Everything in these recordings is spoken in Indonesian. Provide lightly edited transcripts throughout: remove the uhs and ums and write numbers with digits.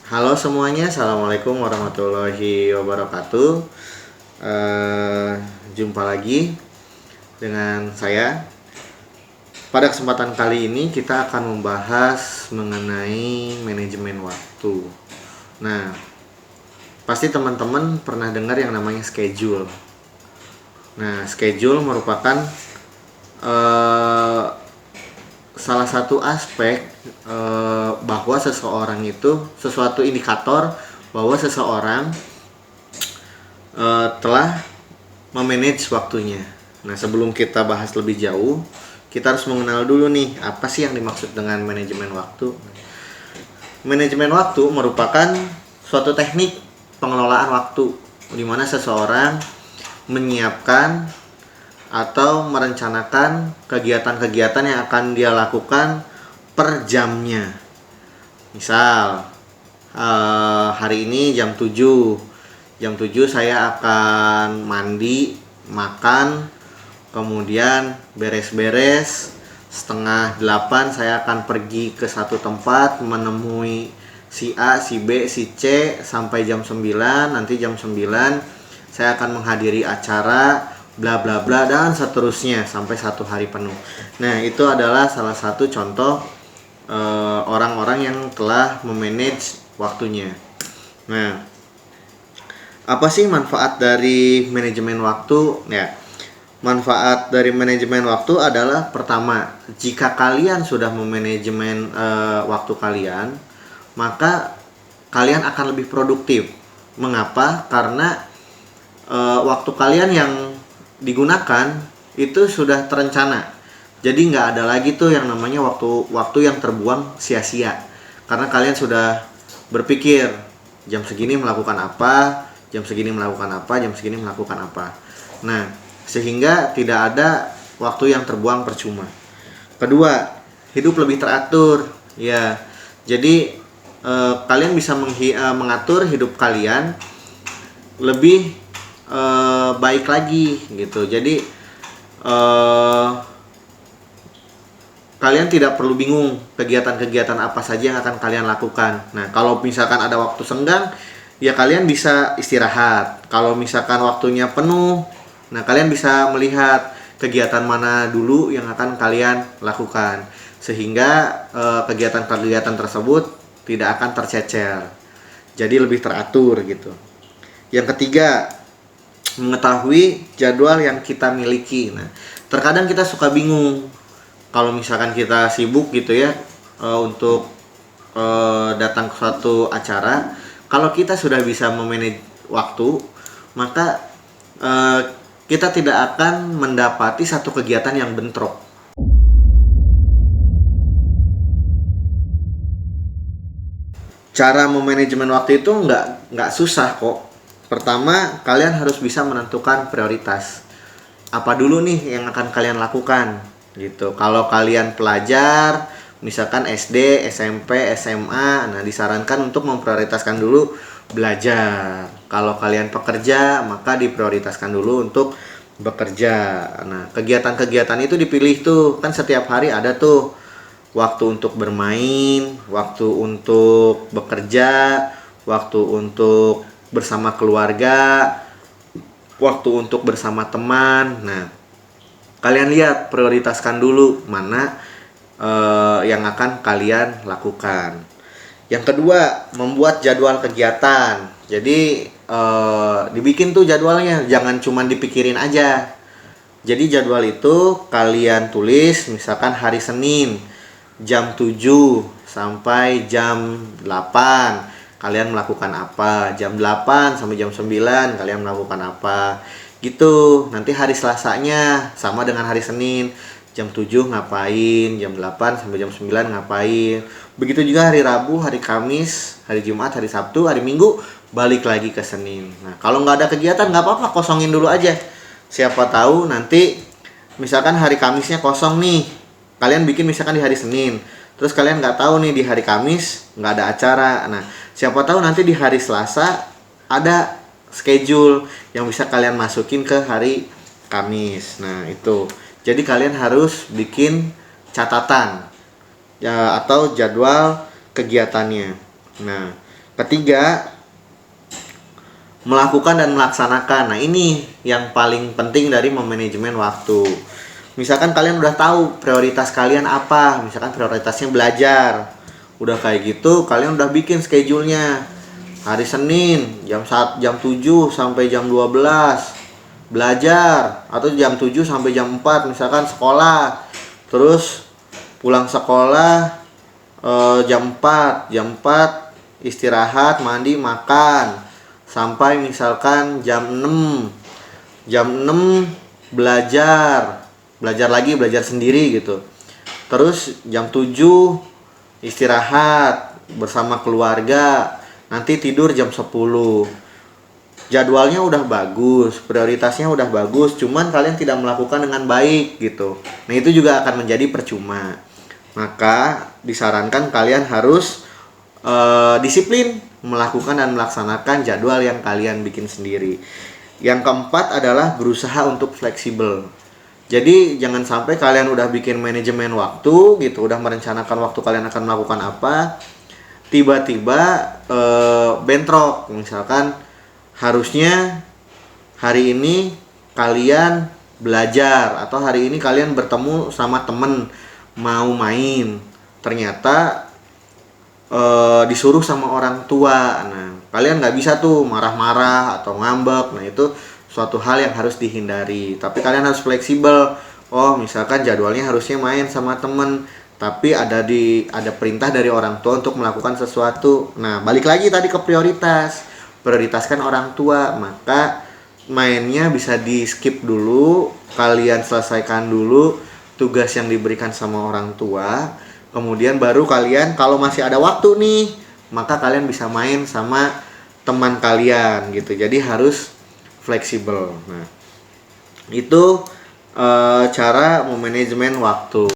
Halo semuanya, assalamualaikum warahmatullahi wabarakatuh. Eh, Jumpa lagi dengan saya. Pada kesempatan kali ini kita akan membahas mengenai manajemen waktu. Nah, pasti teman-teman pernah dengar yang namanya schedule. Nah, schedule merupakan eh, salah satu aspek bahwa seseorang itu sesuatu indikator bahwa seseorang telah memanage waktunya. Nah, sebelum kita bahas lebih jauh, kita harus mengenal dulu nih apa sih yang dimaksud dengan manajemen waktu. Manajemen waktu merupakan suatu teknik pengelolaan waktu di mana seseorang menyiapkan atau merencanakan kegiatan-kegiatan yang akan dia lakukan per jamnya. Misal, hari ini jam 7 saya akan mandi, makan, kemudian beres-beres. Setengah 8 saya akan pergi ke satu tempat menemui si A, si B, si C sampai jam 9. Nanti jam 9 saya akan menghadiri acara bla bla bla dan seterusnya sampai satu hari penuh. Nah, itu adalah salah satu contoh orang-orang yang telah memanage waktunya. Nah, apa sih manfaat dari manajemen waktu? Ya, manfaat dari manajemen waktu adalah pertama, jika kalian sudah memanajemen waktu kalian, maka kalian akan lebih produktif. Mengapa? Karena waktu kalian yang digunakan itu sudah terencana. Jadi nggak ada lagi tuh yang namanya waktu yang terbuang sia-sia. Karena kalian sudah berpikir jam segini melakukan apa, jam segini melakukan apa, jam segini melakukan apa. Nah, sehingga tidak ada waktu yang terbuang percuma. Kedua, hidup lebih teratur. Ya, jadi kalian bisa mengatur hidup kalian lebih baik lagi gitu. Jadi kalian tidak perlu bingung kegiatan-kegiatan apa saja yang akan kalian lakukan. Nah, kalau misalkan ada waktu senggang, ya kalian bisa istirahat. Kalau misalkan waktunya penuh, nah kalian bisa melihat kegiatan mana dulu yang akan kalian lakukan. Sehingga kegiatan-kegiatan tersebut tidak akan tercecer. Jadi lebih teratur gitu. Yang ketiga, mengetahui jadwal yang kita miliki. Nah, terkadang kita suka bingung kalau misalkan kita sibuk gitu ya untuk datang ke suatu acara. Kalau kita sudah bisa memanage waktu, maka kita tidak akan mendapati satu kegiatan yang bentrok. Cara memanajemen waktu itu nggak susah kok. Pertama, kalian harus bisa menentukan prioritas. Apa dulu nih yang akan kalian lakukan gitu. Kalau kalian pelajar, misalkan SD, SMP, SMA, nah disarankan untuk memprioritaskan dulu belajar. Kalau kalian pekerja, maka diprioritaskan dulu untuk bekerja. Nah, kegiatan-kegiatan itu dipilih tuh, kan setiap hari ada tuh waktu untuk bermain, waktu untuk bekerja, waktu untuk bersama keluarga, waktu untuk bersama teman. Nah, kalian lihat, prioritaskan dulu mana yang akan kalian lakukan. Yang kedua, membuat jadwal kegiatan. Jadi dibikin tuh jadwalnya, jangan cuma dipikirin aja. Jadi jadwal itu kalian tulis, misalkan hari Senin jam 7 sampai jam 8 kalian melakukan apa, jam 8 sampai jam 9 kalian melakukan apa gitu. Nanti hari Selasanya sama dengan hari Senin, jam 7 ngapain, jam 8 sampai jam 9 ngapain. Begitu juga hari Rabu, hari Kamis, hari Jumat, hari Sabtu, hari Minggu balik lagi ke Senin. Nah, kalau nggak ada kegiatan nggak apa-apa, kosongin dulu aja. Siapa tahu nanti misalkan hari Kamisnya kosong nih, kalian bikin misalkan di hari Senin, terus kalian nggak tahu nih di hari Kamis nggak ada acara. Nah, siapa tahu nanti di hari Selasa ada schedule yang bisa kalian masukin ke hari Kamis. Nah, itu. Jadi kalian harus bikin catatan ya atau jadwal kegiatannya. Nah, Ketiga, melakukan dan melaksanakan. Nah, ini yang paling penting dari memanajemen waktu. Misalkan kalian udah tahu prioritas kalian apa, misalkan prioritasnya belajar. Udah kayak gitu, kalian udah bikin schedule-nya. Hari Senin jam 7 sampai jam 12 belajar, atau jam 7 sampai jam 4 misalkan sekolah. Terus pulang sekolah jam 4 istirahat, mandi, makan sampai misalkan jam 6 belajar lagi, belajar sendiri gitu. Terus jam 7 istirahat bersama keluarga, nanti tidur jam 10. Jadwalnya udah bagus, prioritasnya udah bagus, cuman kalian tidak melakukan dengan baik gitu. Nah, itu juga akan menjadi percuma. Maka disarankan kalian harus disiplin melakukan dan melaksanakan jadwal yang kalian bikin sendiri. Yang keempat adalah berusaha untuk fleksibel. Jadi jangan sampai kalian udah bikin manajemen waktu gitu, udah merencanakan waktu kalian akan melakukan apa, tiba-tiba bentrok. Misalkan harusnya hari ini kalian belajar, atau hari ini kalian bertemu sama temen mau main, ternyata disuruh sama orang tua. Nah, kalian nggak bisa tuh marah-marah atau ngambek. Nah, itu suatu hal yang harus dihindari. Tapi kalian harus fleksibel. Oh, misalkan jadwalnya harusnya main sama temen, tapi ada perintah dari orang tua untuk melakukan sesuatu. Nah, balik lagi tadi ke prioritas. Prioritaskan orang tua, maka mainnya bisa di skip dulu. Kalian selesaikan dulu tugas yang diberikan sama orang tua. Kemudian baru kalian kalau masih ada waktu nih, maka kalian bisa main sama teman kalian gitu. Jadi harus fleksibel. Nah, itu cara memanajemen waktu.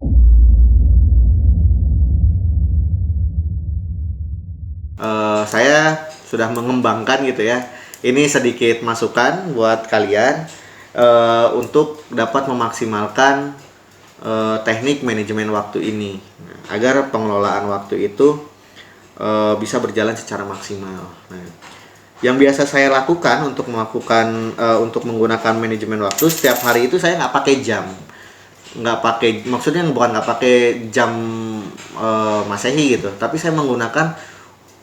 Saya sudah mengembangkan gitu ya. Ini sedikit masukan buat kalian untuk dapat memaksimalkan teknik manajemen waktu ini, agar pengelolaan waktu itu bisa berjalan secara maksimal. Nah, yang biasa saya lakukan untuk menggunakan manajemen waktu, setiap hari itu saya nggak pakai jam, maksudnya bukan nggak pakai jam Masehi gitu, tapi saya menggunakan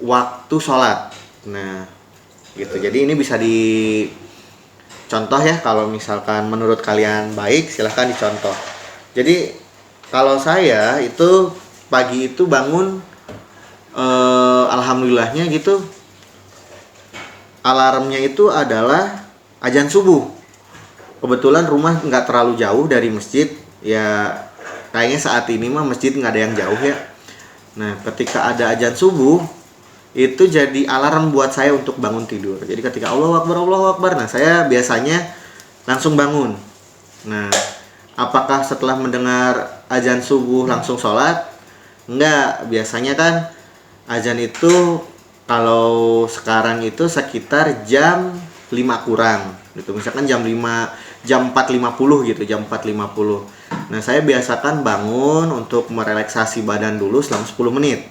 waktu sholat. Nah, gitu. Jadi ini bisa dicontoh ya, kalau misalkan menurut kalian baik, silahkan dicontoh. Jadi kalau saya itu pagi itu bangun, alhamdulillahnya gitu, alarmnya itu adalah azan subuh. Kebetulan rumah nggak terlalu jauh dari masjid, ya kayaknya saat ini mah masjid nggak ada yang jauh ya. Nah, ketika ada azan subuh, itu jadi alarm buat saya untuk bangun tidur. Jadi ketika Allahu Akbar, nah saya biasanya langsung bangun. Nah, apakah setelah mendengar azan subuh langsung sholat? Enggak, biasanya kan azan itu kalau sekarang itu sekitar jam 5 kurang gitu. Misalkan jam 4.50 gitu, jam 4.50. Nah, saya biasakan bangun untuk merelaksasi badan dulu selama 10 menit.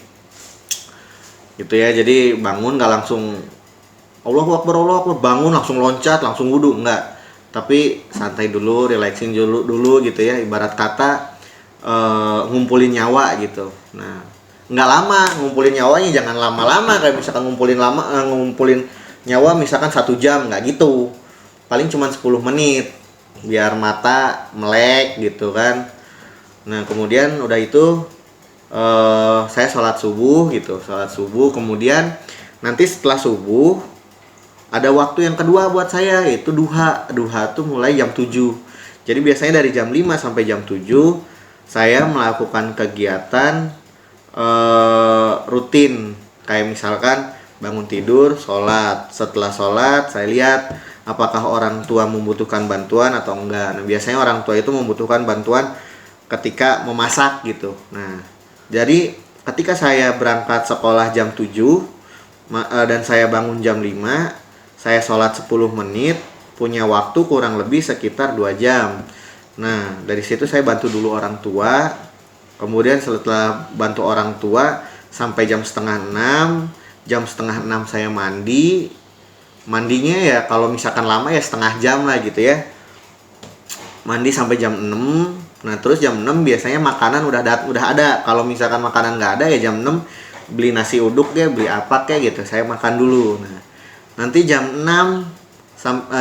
Gitu ya, jadi bangun nggak langsung Allahu Akbar, bangun langsung loncat, langsung wudu, enggak. Tapi santai dulu, relaxing dulu gitu ya, ibarat kata ngumpulin nyawa gitu. Nah, nggak lama ngumpulin nyawanya, jangan lama-lama kayak misalkan ngumpulin nyawa misalkan 1 jam, nggak gitu. Paling cuma 10 menit biar mata melek gitu kan. Nah, kemudian udah itu saya sholat subuh gitu, kemudian nanti setelah subuh ada waktu yang kedua buat saya, yaitu duha tuh mulai jam 7. Jadi biasanya dari jam 5 sampai jam 7 saya melakukan kegiatan rutin, kayak misalkan bangun tidur, sholat. Setelah sholat saya lihat apakah orang tua membutuhkan bantuan atau enggak. Nah, biasanya orang tua itu membutuhkan bantuan ketika memasak gitu. Nah, jadi ketika saya berangkat sekolah jam 7 dan saya bangun jam 5, saya sholat 10 menit, punya waktu kurang lebih sekitar 2 jam. Nah, dari situ saya bantu dulu orang tua. Kemudian setelah bantu orang tua sampai jam setengah 6, jam setengah 6 saya mandi. Mandinya ya kalau misalkan lama ya setengah jam lah gitu ya. Mandi sampai jam 6. Nah terus jam 6 biasanya makanan udah ada. Kalau misalkan makanan nggak ada ya jam 6 beli nasi uduk ya, beli apa kayak gitu. Saya makan dulu. Nah nanti jam 6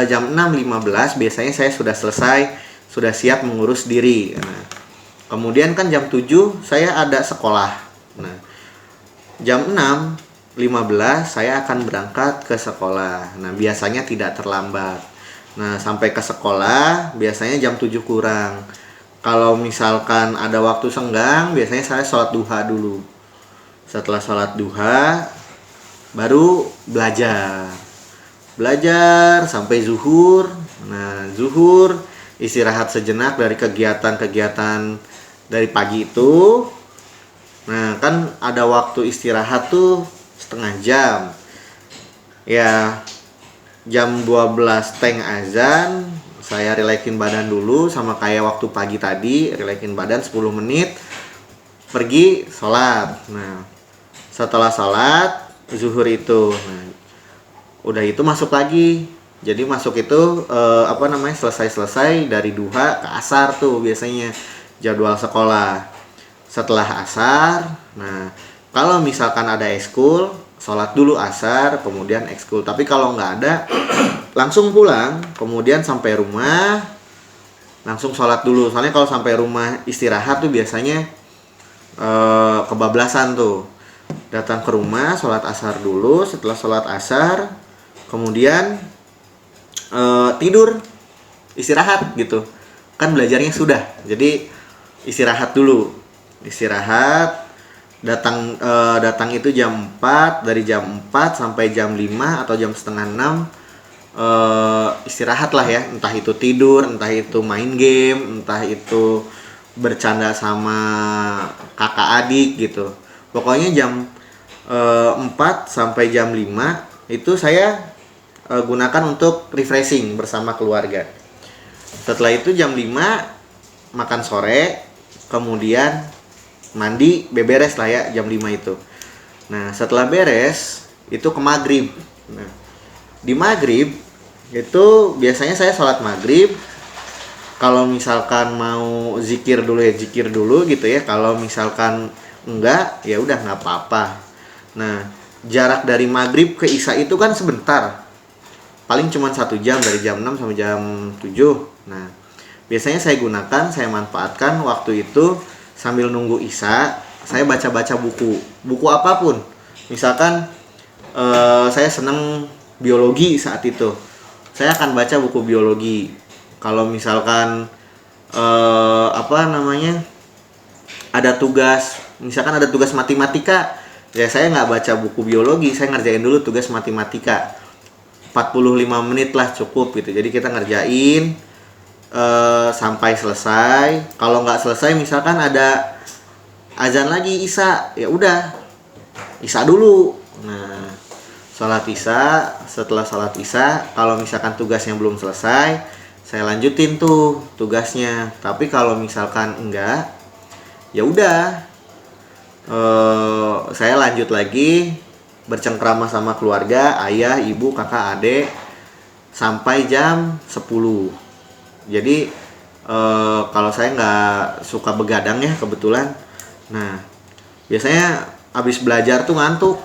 jam 6.15 biasanya saya sudah selesai, sudah siap mengurus diri. Nah, kemudian kan jam 7 saya ada sekolah. Nah jam 6.15 saya akan berangkat ke sekolah. Nah biasanya tidak terlambat. Nah sampai ke sekolah biasanya jam 7 kurang. Kalau misalkan ada waktu senggang, biasanya saya sholat duha dulu. Setelah sholat duha, baru belajar. Belajar sampai zuhur. Nah, zuhur istirahat sejenak dari kegiatan-kegiatan dari pagi itu. Nah, kan ada waktu istirahat tuh setengah jam. Ya, jam 12 teng azan. Saya relaxin badan dulu sama kayak waktu pagi tadi, relaxin badan 10 menit, pergi sholat. Nah, setelah sholat zuhur itu, nah, udah itu masuk lagi. Jadi masuk itu selesai dari duha ke asar tuh biasanya jadwal sekolah. Setelah asar, nah kalau misalkan ada ekskul, sholat dulu asar, kemudian ekskul. Tapi kalau nggak ada, langsung pulang, kemudian sampai rumah langsung sholat dulu. Soalnya kalau sampai rumah istirahat tuh biasanya kebablasan tuh. Datang ke rumah, sholat asar dulu. Setelah sholat asar, kemudian tidur, istirahat gitu. Kan belajarnya sudah, jadi istirahat dulu. Istirahat, datang itu jam 4, dari jam 4 sampai jam 5 atau jam setengah 6. Istirahat lah ya, entah itu tidur, entah itu main game, entah itu bercanda sama kakak adik gitu. Pokoknya jam 4 sampai jam 5 itu saya gunakan untuk refreshing bersama keluarga. Setelah itu jam 5 makan sore, kemudian mandi, beberes lah ya jam 5 itu. Nah setelah beres itu ke maghrib. Nah di maghrib itu biasanya saya sholat maghrib. Kalau misalkan mau zikir dulu ya zikir dulu gitu ya. Kalau misalkan enggak ya udah nggak apa-apa. Nah jarak dari maghrib ke isya itu kan sebentar, paling cuma 1 jam, dari jam 6 sampai jam 7. Nah biasanya saya manfaatkan waktu itu sambil nunggu isya, saya baca-baca buku apapun. Misalkan saya senang biologi saat itu, saya akan baca buku biologi. Kalau misalkan ada tugas, misalkan ada tugas matematika, ya saya nggak baca buku biologi, saya ngerjain dulu tugas matematika. 45 menit lah cukup gitu. Jadi kita ngerjain sampai selesai. Kalau nggak selesai, misalkan ada azan lagi isya, ya udah isya dulu. Nah sholat isya, setelah sholat isya, kalau misalkan tugasnya belum selesai, saya lanjutin tuh tugasnya. Tapi kalau misalkan enggak, ya udah saya lanjut lagi bercengkrama sama keluarga, ayah, ibu, kakak, adik sampai jam 10. Jadi kalau saya nggak suka begadang ya kebetulan. Nah biasanya habis belajar tuh ngantuk.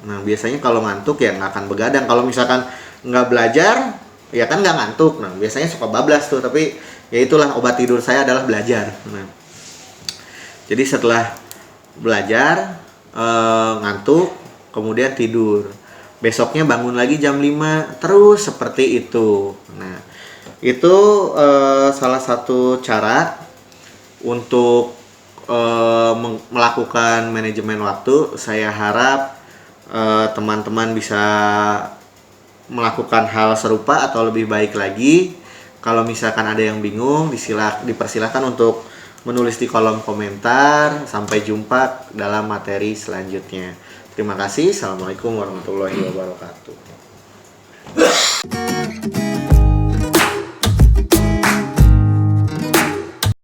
Nah biasanya kalau ngantuk ya nggak akan begadang. Kalau misalkan nggak belajar ya kan nggak ngantuk. Nah biasanya suka bablas tuh. Tapi ya itulah obat tidur saya adalah belajar. Nah jadi setelah belajar ngantuk, kemudian tidur. Besoknya bangun lagi jam 5, terus seperti itu. Nah itu salah satu cara untuk melakukan manajemen waktu. Saya harap teman-teman bisa melakukan hal serupa atau lebih baik lagi. Kalau misalkan ada yang bingung, dipersilakan untuk menulis di kolom komentar. Sampai jumpa dalam materi selanjutnya. Terima kasih. Assalamualaikum warahmatullahi wabarakatuh.